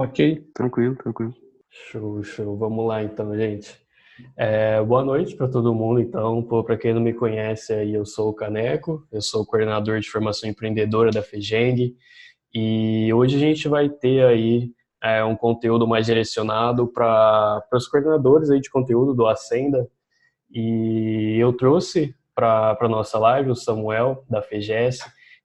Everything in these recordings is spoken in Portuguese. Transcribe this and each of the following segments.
Ok, Tranquilo, tranquilo. show, show. Vamos lá então, gente. Boa noite para todo mundo, então. Para quem não me conhece, aí eu sou o Caneco, eu sou o coordenador de formação empreendedora da FEGENG e hoje a gente vai ter aí um conteúdo mais direcionado para os coordenadores aí de conteúdo do Ascenda e eu trouxe para a nossa live o Samuel da FEGES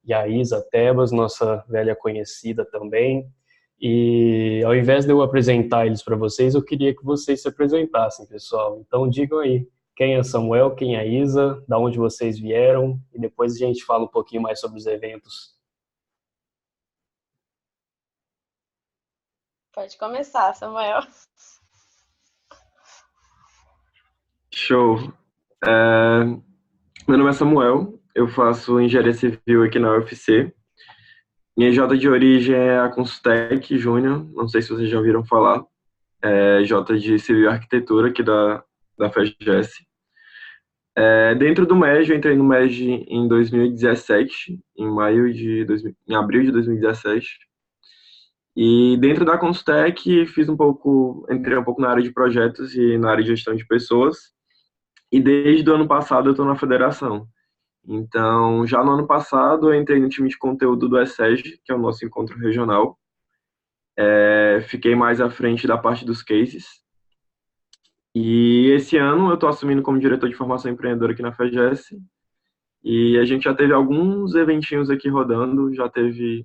e a Isa Tebas, nossa velha conhecida também. E ao invés de eu apresentar eles para vocês, eu queria que vocês se apresentassem, pessoal. Então digam aí quem é Samuel, quem é Isa, da onde vocês vieram, e depois a gente fala um pouquinho mais sobre os eventos. Pode começar, Samuel. Show. Meu nome é Samuel, eu faço engenharia civil aqui na UFC. Minha J de origem é a Constec Júnior, não sei se vocês já ouviram falar. É J de Civil e Arquitetura aqui da FEGES. Dentro do MEG, eu entrei no MEG em 2017, em abril de 2017. E dentro da Constec, entrei um pouco na área de projetos e na área de gestão de pessoas. E desde o ano passado eu estou na federação. Então, já no ano passado eu entrei no time de conteúdo do ESEG, que é o nosso encontro regional. Fiquei mais à frente da parte dos cases. E esse ano eu estou assumindo como diretor de formação empreendedora aqui na FEGES. E a gente já teve alguns eventinhos aqui rodando, já teve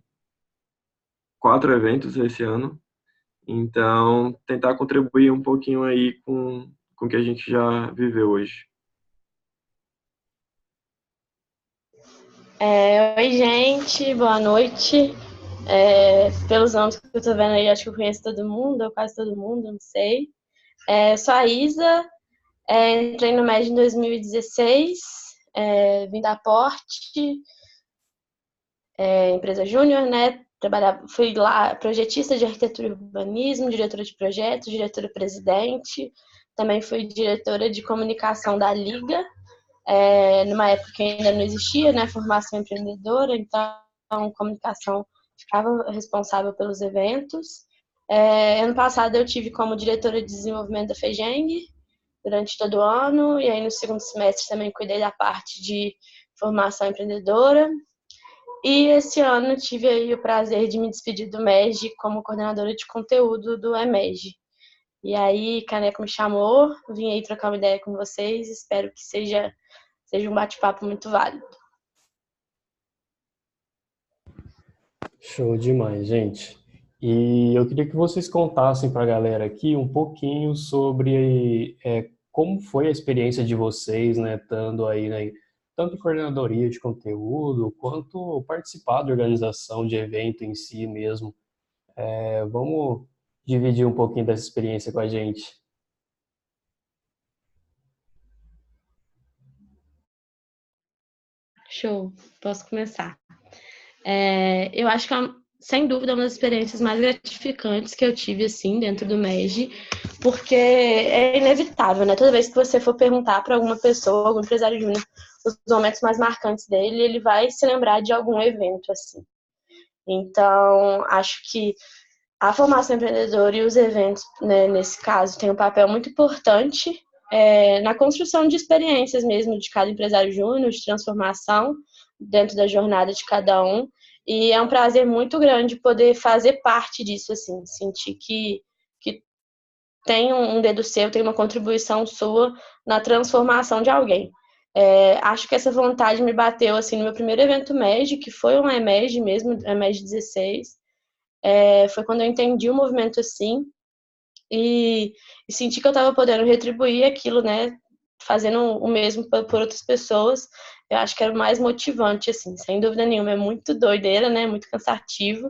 4 eventos esse ano. Então, tentar contribuir um pouquinho aí com o que a gente já viveu hoje. Oi, gente, boa noite. Pelos nomes que eu tô vendo aí, acho que eu conheço todo mundo, ou quase todo mundo, não sei. Sou a Isa, entrei no MED em 2016, vim da Porte, empresa júnior, né? Fui lá projetista de arquitetura e urbanismo, diretora de projetos, diretora-presidente. Também fui diretora de comunicação da Liga, numa época que ainda não existia, né, formação empreendedora, então comunicação ficava responsável pelos eventos. Ano passado eu tive como diretora de desenvolvimento da FEGENG durante todo o ano, e aí no segundo semestre também cuidei da parte de formação empreendedora. E esse ano tive aí o prazer de me despedir do MEG como coordenadora de conteúdo do EMEG. E aí, Caneco me chamou, vim aí trocar uma ideia com vocês, espero que seja um bate-papo muito válido. Show demais, gente. E eu queria que vocês contassem para a galera aqui um pouquinho sobre como foi a experiência de vocês, né, estando aí, né, tanto coordenadoria de conteúdo, quanto participar da organização de evento em si mesmo. Vamos dividir um pouquinho dessa experiência com a gente. Show, posso começar. Eu acho que, sem dúvida, uma das experiências mais gratificantes que eu tive, assim, dentro do MEG, porque é inevitável, né? Toda vez que você for perguntar para alguma pessoa, algum empresário júnior, os momentos mais marcantes dele, ele vai se lembrar de algum evento, assim. Então, acho que a formação empreendedora e os eventos, né, nesse caso, têm um papel muito importante na construção de experiências mesmo de cada empresário júnior, de transformação dentro da jornada de cada um. E é um prazer muito grande poder fazer parte disso, assim, sentir que tem um dedo seu, tem uma contribuição sua na transformação de alguém. Acho que essa vontade me bateu assim no meu primeiro evento MEG, que foi um EMEG mesmo, EMEG 16. Foi quando eu entendi o movimento assim e senti que eu estava podendo retribuir aquilo, né? Fazendo o mesmo por outras pessoas. Eu acho que era o mais motivante, assim, sem dúvida nenhuma. É muito doideira, né? Muito cansativo,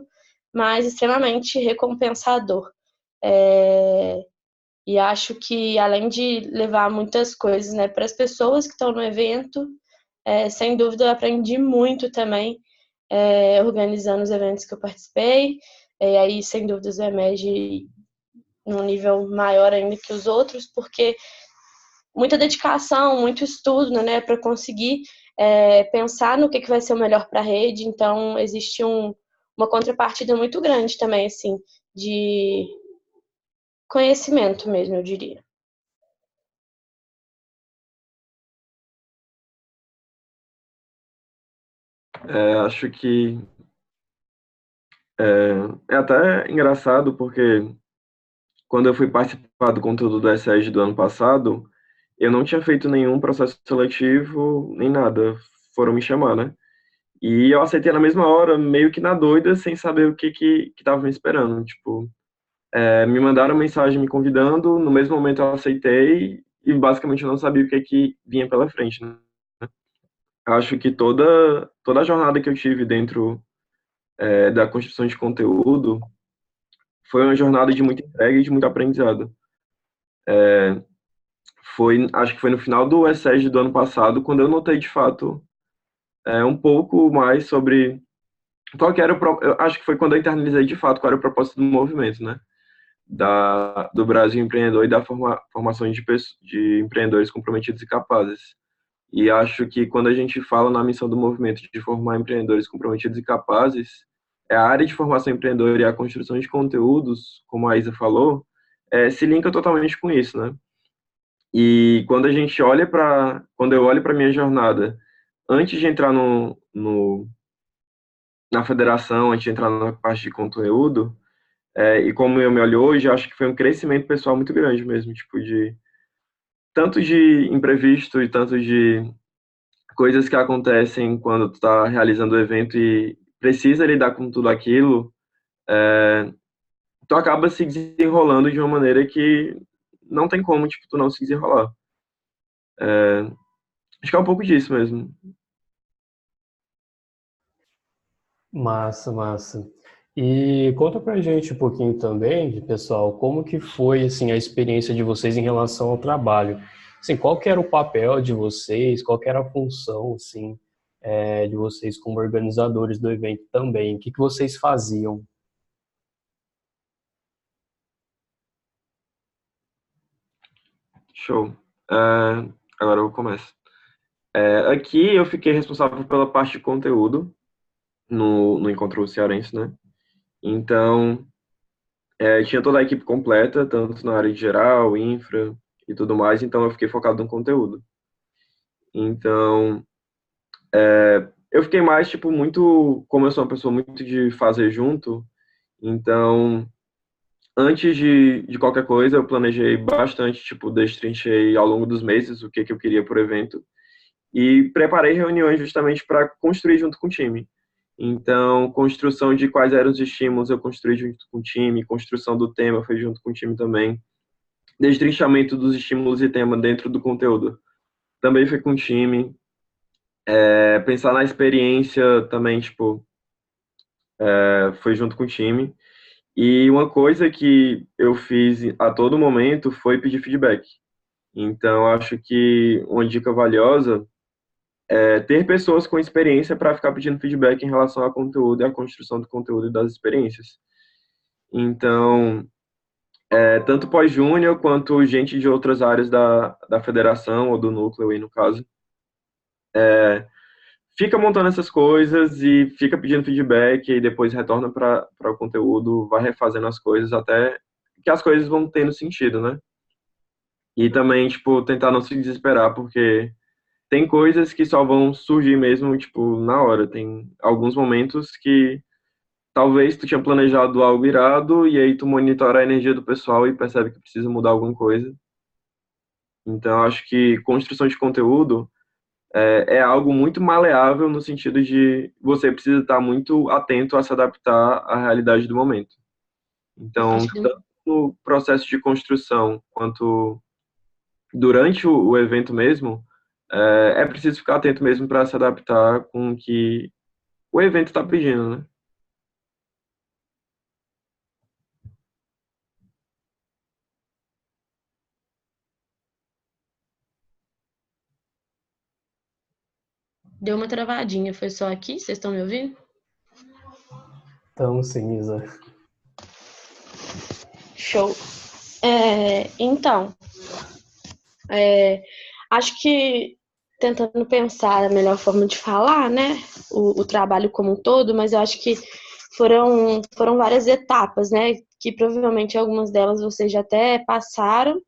mas extremamente recompensador. É, e acho que, além de levar muitas coisas, né, para as pessoas que estão no evento, sem dúvida eu aprendi muito também, organizando os eventos que eu participei. E aí, sem dúvidas, o EMEG num nível maior ainda que os outros, porque muita dedicação, muito estudo, né, para conseguir pensar no que vai ser o melhor para a rede. Então, existe uma contrapartida muito grande também, assim, de conhecimento mesmo, eu diria. Acho que é até engraçado porque quando eu fui participar do conteúdo do ESEG do ano passado, eu não tinha feito nenhum processo seletivo, nem nada. Foram me chamar, né? E eu aceitei na mesma hora, meio que na doida, sem saber o que tava me esperando. Tipo, me mandaram mensagem me convidando, no mesmo momento eu aceitei e basicamente eu não sabia o que vinha pela frente, né? Acho que toda a jornada que eu tive dentro da construção de conteúdo foi uma jornada de muita entrega e de muito aprendizado. Acho que foi no final do ESEG do ano passado, quando eu notei de fato um pouco mais sobre qual que era eu acho que foi quando eu internalizei de fato qual era o propósito do movimento, né? Do Brasil Empreendedor e da formação de empreendedores comprometidos e capazes. E acho que quando a gente fala na missão do movimento de formar empreendedores comprometidos e capazes, a área de formação empreendedora e a construção de conteúdos, como a Isa falou, se linka totalmente com isso, né? E quando eu olho para minha jornada, antes de entrar na federação, antes de entrar na parte de conteúdo, e como eu me olho hoje, acho que foi um crescimento pessoal muito grande mesmo, tipo, tanto de imprevisto e tanto de coisas que acontecem quando tu tá realizando o evento e precisa lidar com tudo aquilo, tu acaba se desenrolando de uma maneira que não tem como, tipo, tu não se desenrolar. Acho que é um pouco disso mesmo. Massa, massa. E conta pra gente um pouquinho também, pessoal, como que foi assim a experiência de vocês em relação ao trabalho? Assim, qual que era o papel de vocês, qual que era a função assim de vocês como organizadores do evento também? O que que vocês faziam? Show. Agora eu começo. Aqui eu fiquei responsável pela parte de conteúdo no Encontro Cearense, né? Então, tinha toda a equipe completa, tanto na área de geral, infra e tudo mais, então eu fiquei focado no conteúdo. Então, eu fiquei mais, tipo, muito, como eu sou uma pessoa muito de fazer junto, então, antes de qualquer coisa, eu planejei bastante, tipo, destrinchei ao longo dos meses o que eu queria por evento e preparei reuniões justamente para construir junto com o time. Então, construção de quais eram os estímulos eu construí junto com o time, construção do tema foi junto com o time também, destrinchamento dos estímulos e tema dentro do conteúdo também foi com o time, pensar na experiência também, tipo, foi junto com o time. E uma coisa que eu fiz a todo momento foi pedir feedback. Então, acho que uma dica valiosa é ter pessoas com experiência para ficar pedindo feedback em relação ao conteúdo e à construção do conteúdo e das experiências. Então, tanto pós-júnior quanto gente de outras áreas da federação ou do núcleo, aí no caso, fica montando essas coisas e fica pedindo feedback e depois retorna para o conteúdo, vai refazendo as coisas até que as coisas vão tendo sentido, né? E também, tipo, tentar não se desesperar, porque tem coisas que só vão surgir mesmo, tipo, na hora. Tem alguns momentos que talvez tu tinha planejado algo irado e aí tu monitora a energia do pessoal e percebe que precisa mudar alguma coisa. Então, acho que construção de conteúdo é algo muito maleável no sentido de você precisa estar muito atento a se adaptar à realidade do momento. Então, tanto no processo de construção quanto durante o evento mesmo, é preciso ficar atento mesmo para se adaptar com o que o evento está pedindo, né? Deu uma travadinha, foi só aqui? Vocês estão me ouvindo? Então, sim, Isa. Show. Então, acho que tentando pensar a melhor forma de falar, né, o trabalho como um todo, mas eu acho que foram várias etapas, né? Que provavelmente algumas delas vocês já até passaram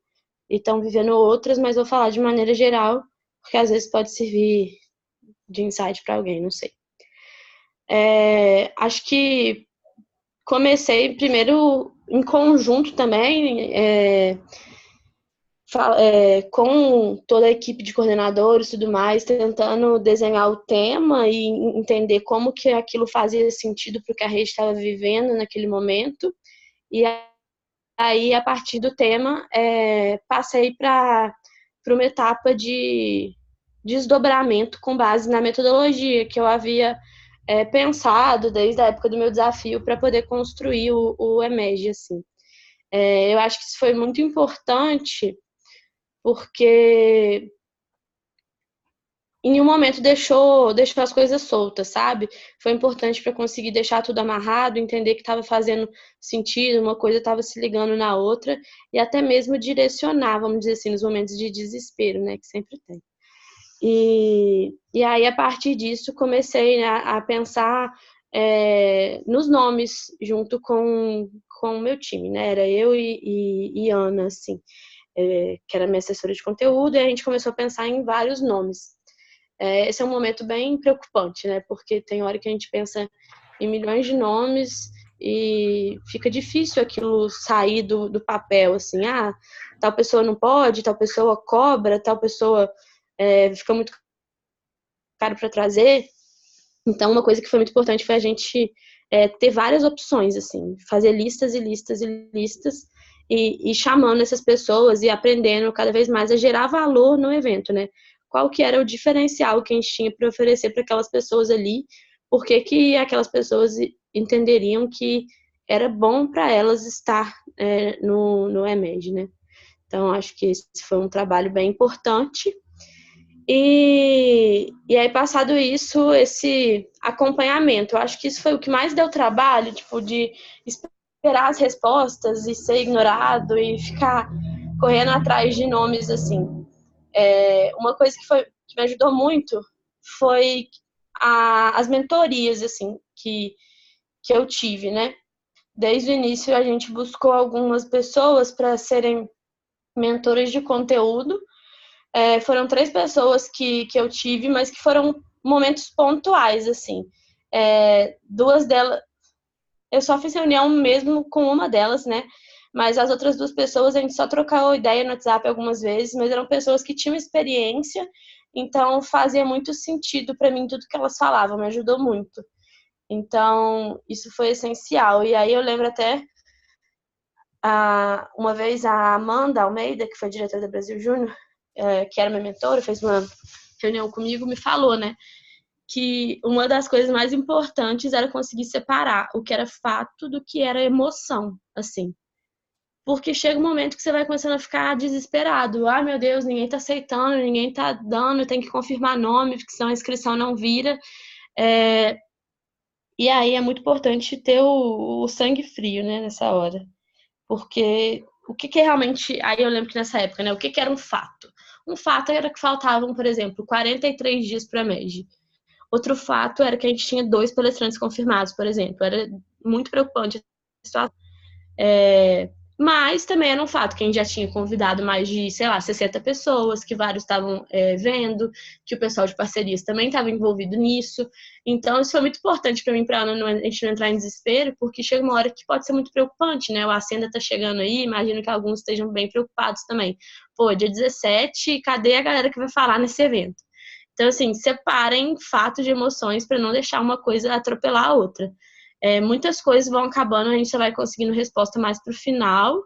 e estão vivendo outras, mas vou falar de maneira geral, porque às vezes pode servir de insight para alguém, não sei. Acho que comecei primeiro em conjunto também, com toda a equipe de coordenadores e tudo mais, tentando desenhar o tema e entender como que aquilo fazia sentido para o que a rede estava vivendo naquele momento. E aí, a partir do tema, passei para uma etapa de desdobramento com base na metodologia que eu havia pensado desde a época do meu desafio para poder construir o EMEG, assim. Eu acho que isso foi muito importante porque em nenhum momento deixou as coisas soltas, sabe? Foi importante para conseguir deixar tudo amarrado, entender que estava fazendo sentido, uma coisa estava se ligando na outra, e até mesmo direcionar, vamos dizer assim, nos momentos de desespero, né? Que sempre tem. E aí, a partir disso, comecei a pensar nos nomes junto com o meu time, né? Era eu e Ana, assim, que era minha assessora de conteúdo, e a gente começou a pensar em vários nomes. Esse é um momento bem preocupante, né? Porque tem hora que a gente pensa em milhões de nomes e fica difícil aquilo sair do papel, assim, tal pessoa não pode, tal pessoa cobra, tal pessoa fica muito caro para trazer. Então, uma coisa que foi muito importante foi a gente ter várias opções, assim, fazer listas e listas e listas e chamando essas pessoas e aprendendo cada vez mais a gerar valor no evento, né? Qual que era o diferencial que a gente tinha para oferecer para aquelas pessoas ali, por que aquelas pessoas entenderiam que era bom para elas estar no EMED, né? Então, acho que esse foi um trabalho bem importante. E aí, passado isso, esse acompanhamento, eu acho que isso foi o que mais deu trabalho, tipo, de esperar as respostas e ser ignorado e ficar correndo atrás de nomes, assim. Uma coisa que me ajudou muito foi as mentorias, assim, que eu tive, né? Desde o início, a gente buscou algumas pessoas para serem mentoras de conteúdo. Foram 3 pessoas que eu tive, mas que foram momentos pontuais, assim. 2 delas, eu só fiz reunião mesmo com uma delas, né? Mas as outras 2 pessoas a gente só trocou ideia no WhatsApp algumas vezes, mas eram pessoas que tinham experiência, então fazia muito sentido para mim tudo que elas falavam, me ajudou muito. Então, isso foi essencial. E aí eu lembro até uma vez a Amanda Almeida, que foi diretora da Brasil Júnior, que era minha mentora, fez uma reunião comigo, me falou, né, que uma das coisas mais importantes era conseguir separar o que era fato do que era emoção, assim. Porque chega um momento que você vai começando a ficar desesperado. Ai, meu Deus, ninguém tá aceitando, ninguém tá dando, tem que confirmar nome, porque senão a inscrição não vira. E aí é muito importante ter o sangue frio, né, nessa hora. Porque o que realmente... Aí eu lembro que nessa época, né, o que era um fato? Um fato era que faltavam, por exemplo, 43 dias para a MEG. Outro fato era que a gente tinha 2 palestrantes confirmados, por exemplo. Era muito preocupante a situação. Mas também era um fato que a gente já tinha convidado mais de, sei lá, 60 pessoas, que vários estavam vendo, que o pessoal de parcerias também estava envolvido nisso. Então, isso foi muito importante para mim, para a gente não entrar em desespero, porque chega uma hora que pode ser muito preocupante, né? O Ascenda está chegando aí, imagino que alguns estejam bem preocupados também. Pô, dia 17, cadê a galera que vai falar nesse evento? Então, assim, separem fatos de emoções para não deixar uma coisa atropelar a outra. Muitas coisas vão acabando, a gente só vai conseguindo resposta mais para o final.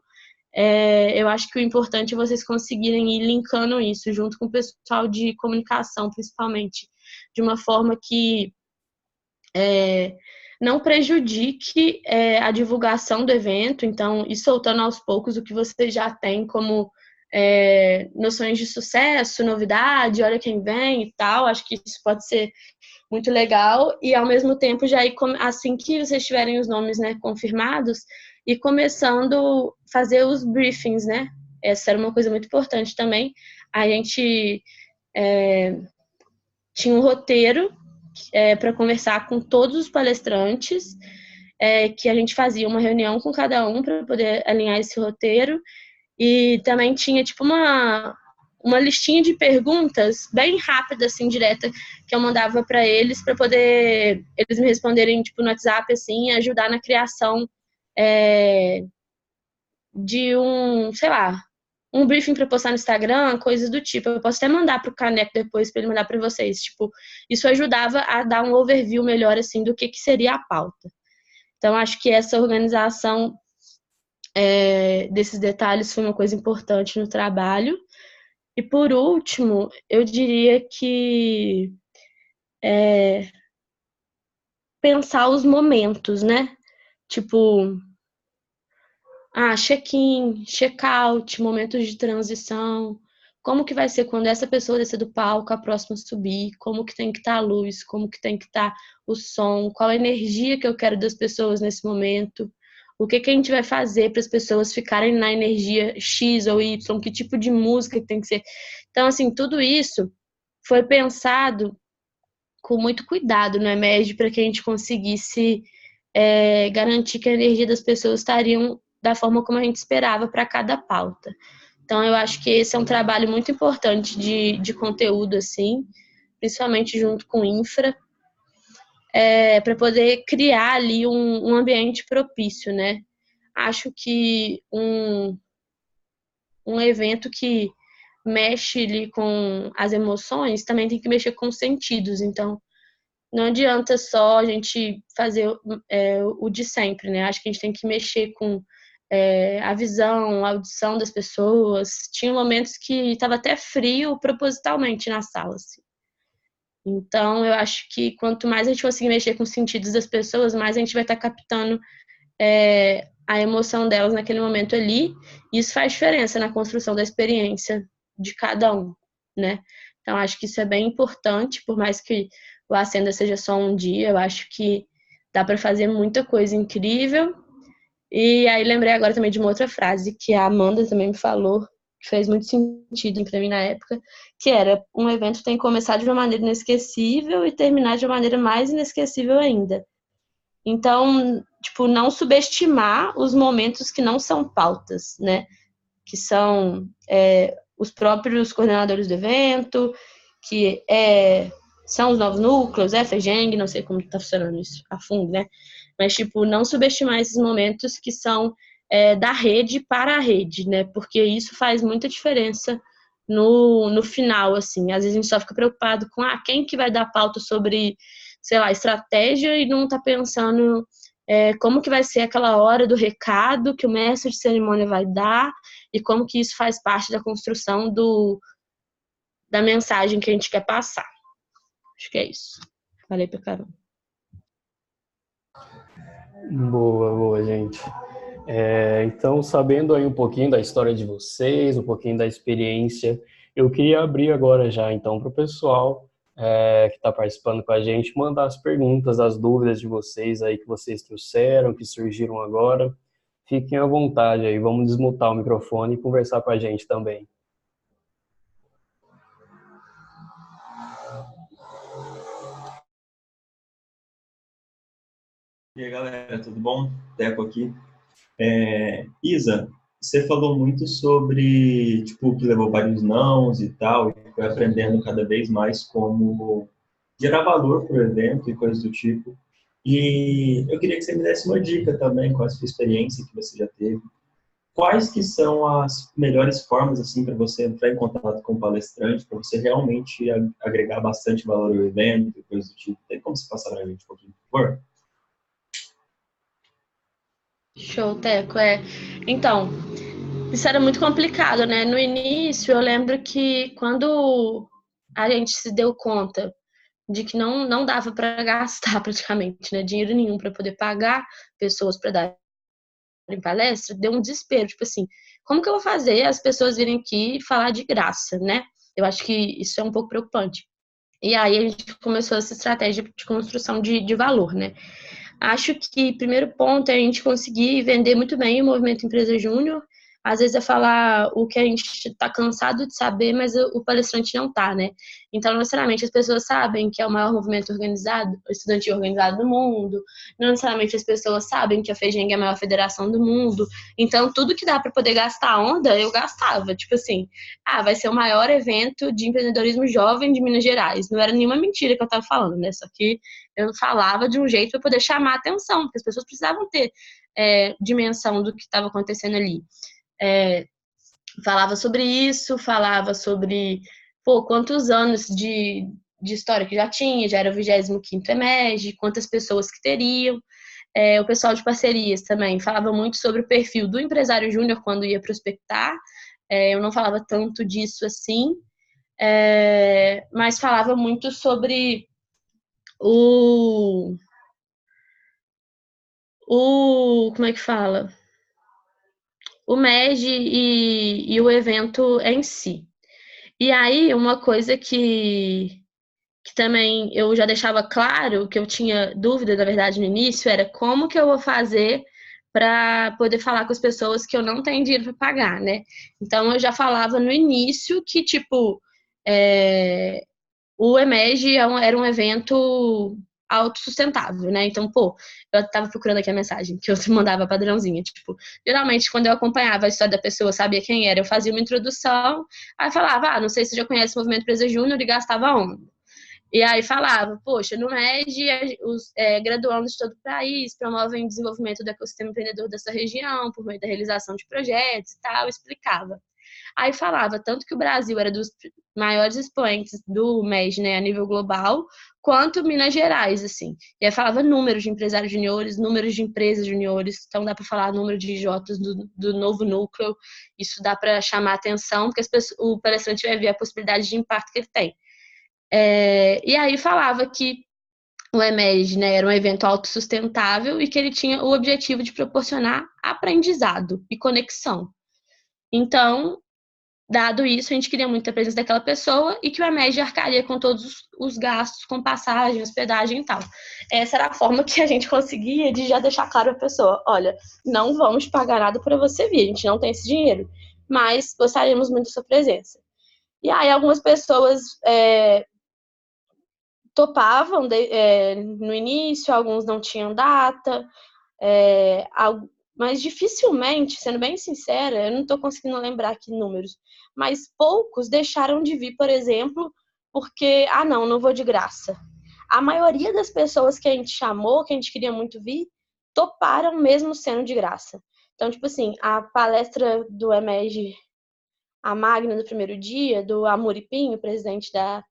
Eu acho que o importante é vocês conseguirem ir linkando isso junto com o pessoal de comunicação, principalmente, de uma forma que não prejudique a divulgação do evento. Então, ir soltando aos poucos o que vocês já têm como noções de sucesso, novidade, olha quem vem e tal. Acho que isso pode ser muito legal, e ao mesmo tempo já ir, assim que vocês tiverem os nomes, né, confirmados, e começando a fazer os briefings, né? Essa era uma coisa muito importante também. A gente tinha um roteiro para conversar com todos os palestrantes, que a gente fazia uma reunião com cada um para poder alinhar esse roteiro. E também tinha, tipo, uma listinha de perguntas bem rápida, assim, direta, que eu mandava para eles poder eles me responderem, tipo, no WhatsApp, assim, e ajudar na criação de sei lá, um briefing para postar no Instagram, coisas do tipo. Eu posso até mandar para o Caneco depois para ele mandar para vocês. Tipo, isso ajudava a dar um overview melhor, assim, do que seria a pauta. Então, acho que essa organização desses detalhes foi uma coisa importante no trabalho. E, por último, eu diria que pensar os momentos, né? Tipo, check-in, check-out, momentos de transição. Como que vai ser quando essa pessoa descer do palco, a próxima subir? Como que tem que estar a luz? Como que tem que estar o som? Qual a energia que eu quero das pessoas nesse momento? O que a gente vai fazer para as pessoas ficarem na energia X ou Y? Que tipo de música que tem que ser? Então, assim, tudo isso foi pensado com muito cuidado no EMED para que a gente conseguisse garantir que a energia das pessoas estariam da forma como a gente esperava para cada pauta. Então, eu acho que esse é um trabalho muito importante de conteúdo, assim, principalmente junto com infra, para poder criar ali um ambiente propício, né? Acho que um evento que mexe ali com as emoções também tem que mexer com os sentidos. Então, não adianta só a gente fazer o de sempre, né? Acho que a gente tem que mexer com a visão, a audição das pessoas. Tinha momentos que estava até frio propositalmente na sala, assim. Então, eu acho que quanto mais a gente conseguir mexer com os sentidos das pessoas, mais a gente vai estar captando a emoção delas naquele momento ali. E isso faz diferença na construção da experiência de cada um, né? Então, acho que isso é bem importante, por mais que o Acenda seja só um dia, eu acho que dá para fazer muita coisa incrível. E aí lembrei agora também de uma outra frase que a Amanda também me falou, que fez muito sentido para mim na época, que era: um evento tem que começar de uma maneira inesquecível e terminar de uma maneira mais inesquecível ainda. Então, tipo, não subestimar os momentos que não são pautas, né? Que são os próprios coordenadores do evento, que são os novos núcleos, FEGENG, não sei como está funcionando isso a fundo, né? Mas, tipo, não subestimar esses momentos que são da rede para a rede, né? Porque isso faz muita diferença no final, assim. Às vezes a gente só fica preocupado com quem que vai dar pauta sobre, sei lá, estratégia, e não está pensando como que vai ser aquela hora do recado que o mestre de cerimônia vai dar e como que isso faz parte da construção da mensagem que a gente quer passar. Acho que é isso. Falei pra caramba. Boa, gente. Então, sabendo aí um pouquinho da história de vocês, um pouquinho da experiência, eu queria abrir agora já, então, para o pessoal que está participando com a gente, mandar as perguntas, as dúvidas de vocês aí que vocês trouxeram, que surgiram agora. Fiquem à vontade aí, vamos desmutar o microfone e conversar com a gente também. E aí, galera, tudo bom? Teco aqui. Isa, você falou muito sobre, tipo, que levou vários nãos e tal, e foi aprendendo cada vez mais como gerar valor para o evento e coisas do tipo. E eu queria que você me desse uma dica também com a sua experiência que você já teve. Quais que são as melhores formas, assim, para você entrar em contato com o palestrante, para você realmente agregar bastante valor ao evento e coisas do tipo? Tem como você passar para a gente um pouquinho, por favor? Show, Teco. Então, isso era muito complicado, né? No início, eu lembro que quando a gente se deu conta de que não dava para gastar praticamente, né? Dinheiro nenhum para poder pagar pessoas para dar em palestra, deu um desespero, tipo assim, como que eu vou fazer as pessoas virem aqui e falar de graça, né? Eu acho que isso é um pouco preocupante. E aí a gente começou essa estratégia de construção de valor, né? Acho que o primeiro ponto é a gente conseguir vender muito bem o movimento Empresa Júnior. às vezes é falar o que a gente está cansado de saber, mas o palestrante não está, né? Então, não necessariamente as pessoas sabem que é o maior movimento organizado, estudantil organizado do mundo, não necessariamente as pessoas sabem que a FEGENG é a maior federação do mundo. Então, tudo que dá para poder gastar onda, eu gastava. Tipo assim, vai ser o maior evento de empreendedorismo jovem de Minas Gerais. Não era nenhuma mentira que eu estava falando, né? Só que eu falava de um jeito para poder chamar a atenção, porque as pessoas precisavam ter dimensão do que estava acontecendo ali. Falava sobre isso, falava sobre quantos anos de história que já tinha, já era o 25º EMEG, quantas pessoas que teriam. O pessoal de parcerias também falava muito sobre o perfil do empresário júnior quando ia prospectar. Eu não falava tanto disso assim, mas falava muito sobre como é que fala? O MEG e o evento em si. E aí, uma coisa que também eu já deixava claro, que eu tinha dúvida, na verdade, no início, era como que eu vou fazer para poder falar com as pessoas que eu não tenho dinheiro para pagar, né? Então, eu já falava no início que, tipo, o EMEG era um evento autossustentável, né? Então, eu tava procurando aqui a mensagem que eu mandava padrãozinha, tipo, geralmente quando eu acompanhava a história da pessoa, sabia quem era, eu fazia uma introdução, aí falava, não sei se você já conhece o Movimento Empresa Júnior e gastava onda. E aí falava, poxa, no MEG, os graduandos de todo o país promovem o desenvolvimento do ecossistema empreendedor dessa região por meio da realização de projetos e tal, explicava. Aí falava tanto que o Brasil era dos maiores expoentes do MEG, né, a nível global, quanto Minas Gerais, assim. E aí falava números de empresários juniores, números de empresas juniores, então dá para falar número de IJs do novo núcleo, isso dá para chamar atenção, porque o palestrante vai ver a possibilidade de impacto que ele tem. E aí falava que o EMEG, né, era um evento autossustentável e que ele tinha o objetivo de proporcionar aprendizado e conexão. Então, dado isso, a gente queria muito a presença daquela pessoa e que o EMEG arcaria com todos os gastos, com passagem, hospedagem e tal. Essa era a forma que a gente conseguia de já deixar claro a pessoa, olha, não vamos pagar nada para você vir, a gente não tem esse dinheiro, mas gostaríamos muito da sua presença. E aí algumas pessoas topavam no início, alguns não tinham data, mas dificilmente, sendo bem sincera, eu não estou conseguindo lembrar aqui números, mas poucos deixaram de vir, por exemplo, porque, não vou de graça. A maioria das pessoas que a gente chamou, que a gente queria muito vir, toparam mesmo sendo de graça. Então, tipo assim, a palestra do EMEG, a Magna do primeiro dia, do Amuripinho, presidente da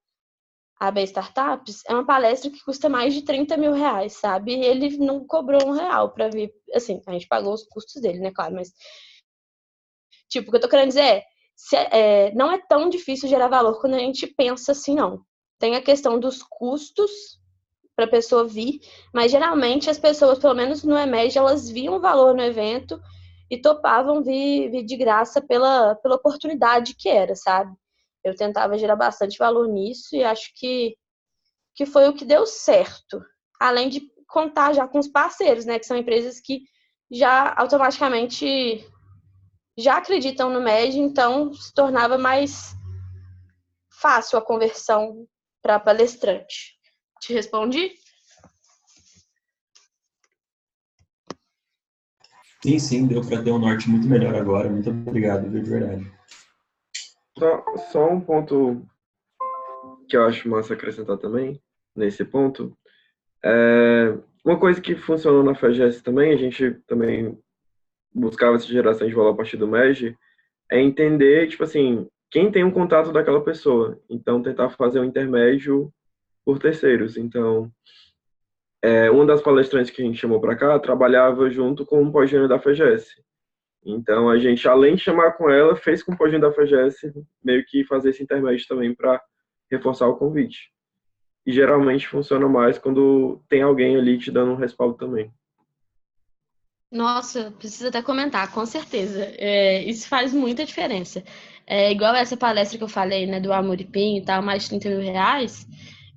AB Startups, é uma palestra que custa mais de 30 mil reais, sabe? E ele não cobrou R$1 para vir. Assim, a gente pagou os custos dele, né? Claro, mas... Tipo, o que eu tô querendo dizer não é tão difícil gerar valor quando a gente pensa assim, não. Tem a questão dos custos para a pessoa vir, mas geralmente as pessoas, pelo menos no EMEG, elas viam valor no evento e topavam vir de graça pela oportunidade que era, sabe? Eu tentava gerar bastante valor nisso e acho que foi o que deu certo. Além de contar já com os parceiros, né? Que são empresas que já automaticamente já acreditam no MEG, então se tornava mais fácil a conversão para palestrante. Te respondi? Sim, deu para ter um norte muito melhor agora. Muito obrigado, viu, de verdade. Só um ponto que eu acho massa acrescentar também, nesse ponto. Uma coisa que funcionou na FAGES também, a gente também buscava essa geração de valor a partir do MEG, é entender, tipo assim, quem tem um contato daquela pessoa. Então, tentar fazer um intermédio por terceiros. Então, uma das palestrantes que a gente chamou para cá trabalhava junto com o pós-júnior da FAGES. Então, a gente, além de chamar com ela, fez com o pós-júnior da FAGES meio que fazer esse intermédio também para reforçar o convite. E geralmente funciona mais quando tem alguém ali te dando um respaldo também. Nossa, precisa até comentar, com certeza. Isso faz muita diferença. Igual essa palestra que eu falei, né, do Amuripim e tal, mais de 30 mil reais,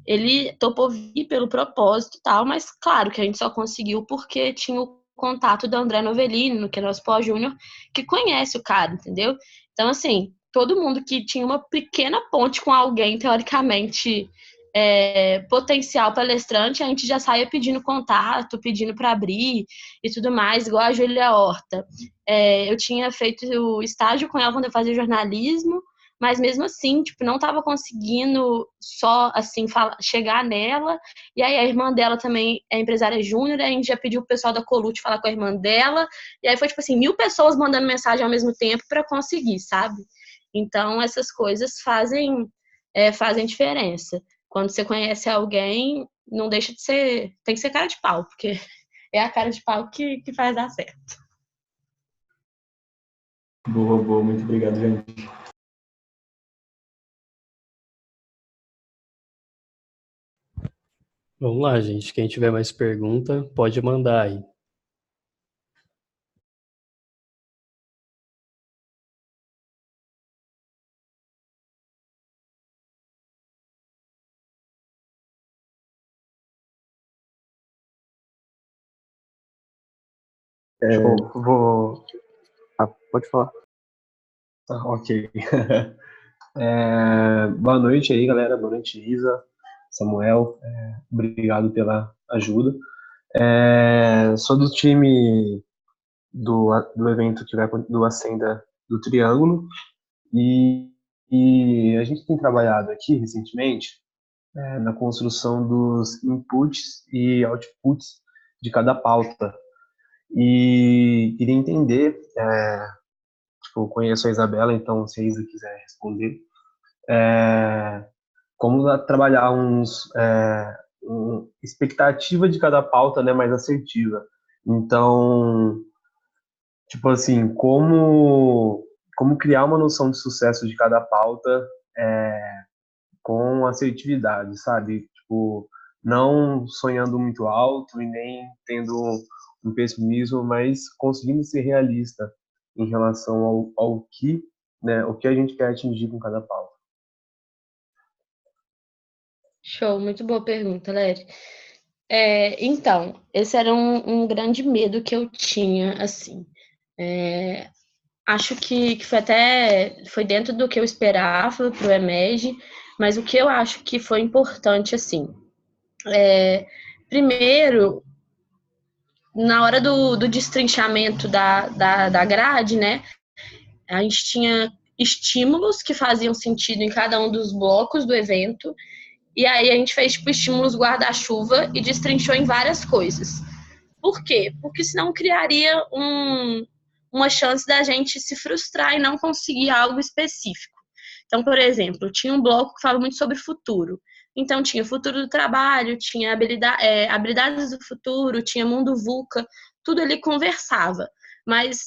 ele topou vir pelo propósito e tal, mas claro que a gente só conseguiu porque tinha o contato do André Novellini, que é nosso pós-júnior, que conhece o cara, entendeu? Então, assim, todo mundo que tinha uma pequena ponte com alguém, teoricamente, potencial palestrante, a gente já saía pedindo contato, pedindo para abrir e tudo mais, igual a Júlia Horta. Eu tinha feito o estágio com ela quando eu fazia jornalismo, mas mesmo assim, tipo, não estava conseguindo só, assim, chegar nela. E aí a irmã dela também é empresária júnior, a gente já pediu o pessoal da Colute falar com a irmã dela. E aí foi, tipo assim, 1.000 pessoas mandando mensagem ao mesmo tempo para conseguir, sabe? Então, essas coisas fazem diferença. Quando você conhece alguém, não deixa de ser... Tem que ser cara de pau, porque é a cara de pau que faz dar certo. Boa, boa. Muito obrigado, gente. Vamos lá, gente. Quem tiver mais pergunta, pode mandar aí. Pode falar. Ok. Boa noite aí, galera. Boa noite, Isa, Samuel. Obrigado pela ajuda. Sou do time do evento que vai do Acenda do Triângulo e a gente tem trabalhado aqui recentemente na construção dos inputs e outputs de cada pauta. E queria entender, tipo, eu conheço a Isabela, então se a Isa quiser responder, como trabalhar expectativa de cada pauta, né, mais assertiva. Então, tipo assim, como criar uma noção de sucesso de cada pauta com assertividade, sabe? Tipo, não sonhando muito alto e nem tendo um pessimismo, mas conseguindo ser realista em relação ao que, né, o que a gente quer atingir com cada pauta. Show, muito boa pergunta, Léry. Então, esse era um grande medo que eu tinha, assim. Acho que foi dentro do que eu esperava para o EMEG, mas o que eu acho que foi importante, assim, primeiro, na hora do destrinchamento da grade, né, a gente tinha estímulos que faziam sentido em cada um dos blocos do evento, e aí a gente fez, tipo, estímulos guarda-chuva e destrinchou em várias coisas. Por quê? Porque senão criaria uma chance da gente se frustrar e não conseguir algo específico. Então, por exemplo, tinha um bloco que falava muito sobre futuro. Então, tinha futuro do trabalho, tinha habilidades do futuro, tinha mundo VUCA, tudo ali conversava. Mas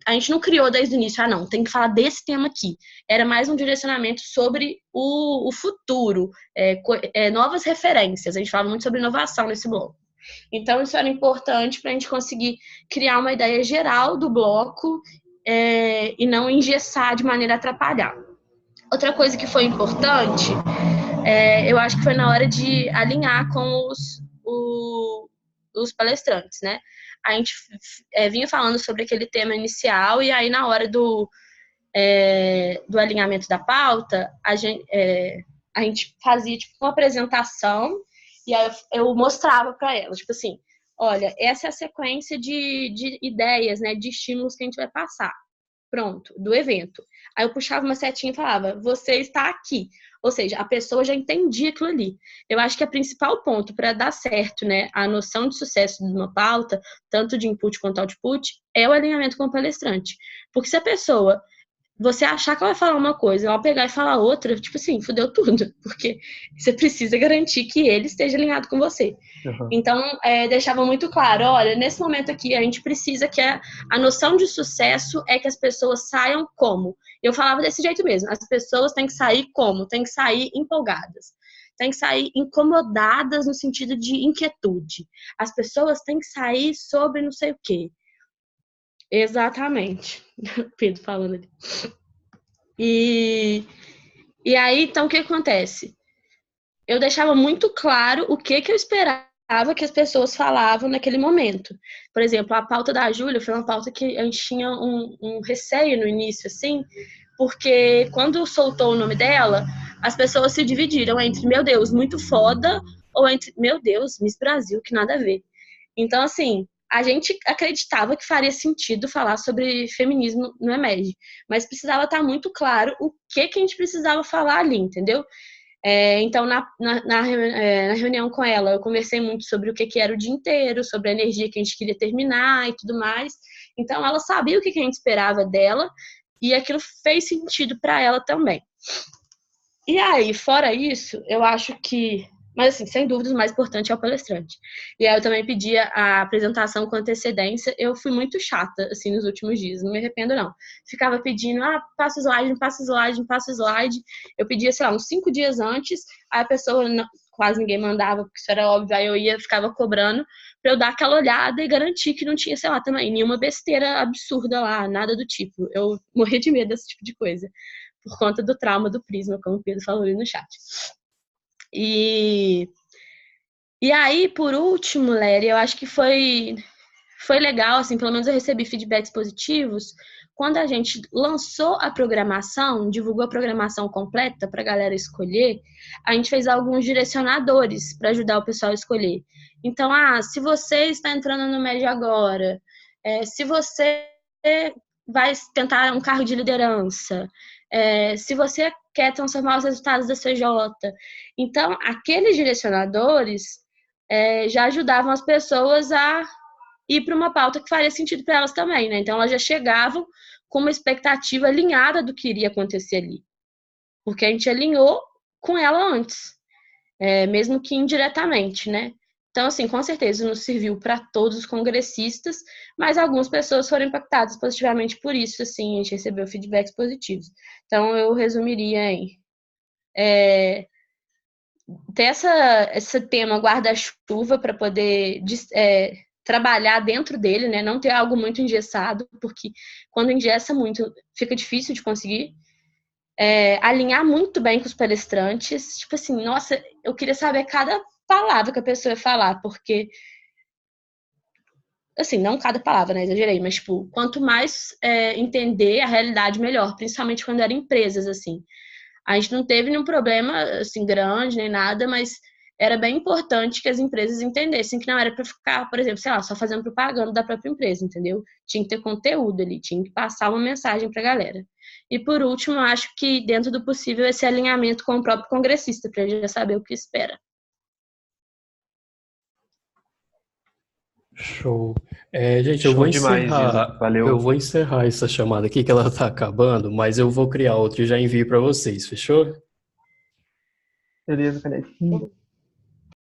a gente não criou desde o início, não, tem que falar desse tema aqui. Era mais um direcionamento sobre o futuro, novas referências. A gente falava muito sobre inovação nesse bloco. Então, isso era importante para a gente conseguir criar uma ideia geral do bloco e não engessar de maneira a atrapalhar. Outra coisa que foi importante, eu acho que foi na hora de alinhar com os palestrantes, né? A gente vinha falando sobre aquele tema inicial e aí na hora do alinhamento da pauta, a gente fazia tipo uma apresentação e aí eu mostrava para elas, tipo assim, olha, essa é a sequência de ideias, né, de estímulos que a gente vai passar. Pronto, do evento. Aí eu puxava uma setinha e falava, você está aqui. Ou seja, a pessoa já entendia aquilo ali. Eu acho que o principal ponto para dar certo, né, a noção de sucesso de uma pauta, tanto de input quanto output, é o alinhamento com o palestrante. Porque se a pessoa, você achar que ela vai falar uma coisa, ela pegar e falar outra, tipo assim, fudeu tudo. Porque você precisa garantir que ele esteja alinhado com você. Uhum. Então, deixava muito claro, olha, nesse momento aqui, a gente precisa que a noção de sucesso é que as pessoas saiam como? Eu falava desse jeito mesmo, as pessoas têm que sair como? Têm que sair empolgadas. Têm que sair incomodadas no sentido de inquietude. As pessoas têm que sair sobre não sei o quê. Exatamente. Pedro falando ali. E aí, então, o que acontece? Eu deixava muito claro o que eu esperava que as pessoas falavam naquele momento. Por exemplo, a pauta da Júlia foi uma pauta que a gente tinha um receio no início, assim, porque quando soltou o nome dela, as pessoas se dividiram entre, meu Deus, muito foda, ou entre, meu Deus, Miss Brasil, que nada a ver. Então, assim, a gente acreditava que faria sentido falar sobre feminismo no EMED, mas precisava estar muito claro o que a gente precisava falar ali, entendeu? Então, na reunião com ela, eu conversei muito sobre o que era o dia inteiro, sobre a energia que a gente queria terminar e tudo mais. Então, ela sabia o que a gente esperava dela e aquilo fez sentido para ela também. E aí, fora isso, eu acho que... Mas, assim, sem dúvida, o mais importante é o palestrante. E aí eu também pedi a apresentação com antecedência. Eu fui muito chata, assim, nos últimos dias. Não me arrependo, não. Ficava pedindo, passa o slide, passa o slide, passa o slide. Eu pedia, sei lá, uns 5 dias antes. Aí a pessoa, quase ninguém mandava, porque isso era óbvio. Aí eu ficava cobrando pra eu dar aquela olhada e garantir que não tinha, sei lá, também, nenhuma besteira absurda lá, nada do tipo. Eu morria de medo desse tipo de coisa. Por conta do trauma do Prisma, como o Pedro falou ali no chat. E aí, por último, Léria, eu acho que foi legal, assim, pelo menos eu recebi feedbacks positivos. Quando a gente lançou a programação, divulgou a programação completa para a galera escolher, a gente fez alguns direcionadores para ajudar o pessoal a escolher. Então, se você está entrando no MED agora, se você vai tentar um cargo de liderança, se você quer transformar os resultados da CJ. Então, aqueles direcionadores já ajudavam as pessoas a ir para uma pauta que faria sentido para elas também, né? Então, elas já chegavam com uma expectativa alinhada do que iria acontecer ali. Porque a gente alinhou com ela antes, mesmo que indiretamente, né? Então, assim, com certeza não serviu para todos os congressistas, mas algumas pessoas foram impactadas positivamente por isso, assim, a gente recebeu feedbacks positivos. Então, eu resumiria em ter esse tema guarda-chuva para poder trabalhar dentro dele, né? Não ter algo muito engessado, porque quando engessa muito, fica difícil de conseguir. Alinhar muito bem com os palestrantes. Tipo assim, nossa, eu queria saber cada palavra que a pessoa ia falar, porque assim, não cada palavra, né? Exagerei, mas tipo, quanto mais entender a realidade, melhor, principalmente quando eram empresas, assim. A gente não teve nenhum problema, assim, grande, nem nada, mas era bem importante que as empresas entendessem que não era para ficar, por exemplo, sei lá, só fazendo propaganda da própria empresa, entendeu? Tinha que ter conteúdo ali, tinha que passar uma mensagem para a galera. E por último, acho que dentro do possível esse alinhamento com o próprio congressista, para ele já saber o que espera. Show. Gente, Show demais, Isa. Valeu. Eu vou encerrar essa chamada aqui, que ela tá acabando, mas eu vou criar outra e já envio para vocês, fechou? Beleza, Caneco.